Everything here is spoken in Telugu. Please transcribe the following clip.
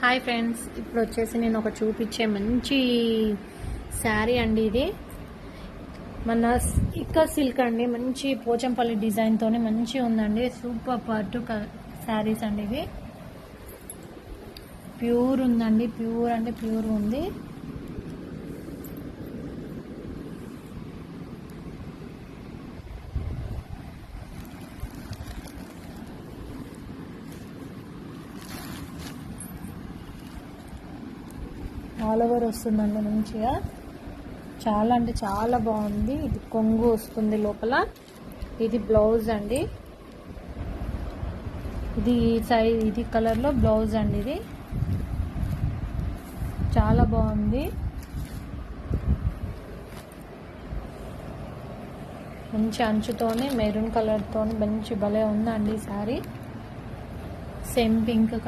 హాయ్ ఫ్రెండ్స్, ఇప్పుడు వచ్చేసి నేను ఒక చూపించే మంచి శారీ అండి. ఇది మన ఇక్క సిల్క్ అండి. మంచి పోచంపల్లి డిజైన్తోనే మంచి ఉందండి. సూపర్ పట్టు శారీస్ అండి. ఇవి ప్యూర్ ఉందండి. ప్యూర్ అంటే ప్యూర్ ఉంది. ఆల్ ఓవర్ వస్తుందండి. మంచిగా చాలా అంటే చాలా బాగుంది. ఇది కొంగు వస్తుంది లోపల. ఇది బ్లౌజ్ అండి. ఇది ఇది కలర్లో బ్లౌజ్ అండి. ఇది చాలా బాగుంది. మంచి అంచుతోనే మెరూన్ కలర్తోనే మంచి భలే ఉందండి ఈ శారీ. Same pink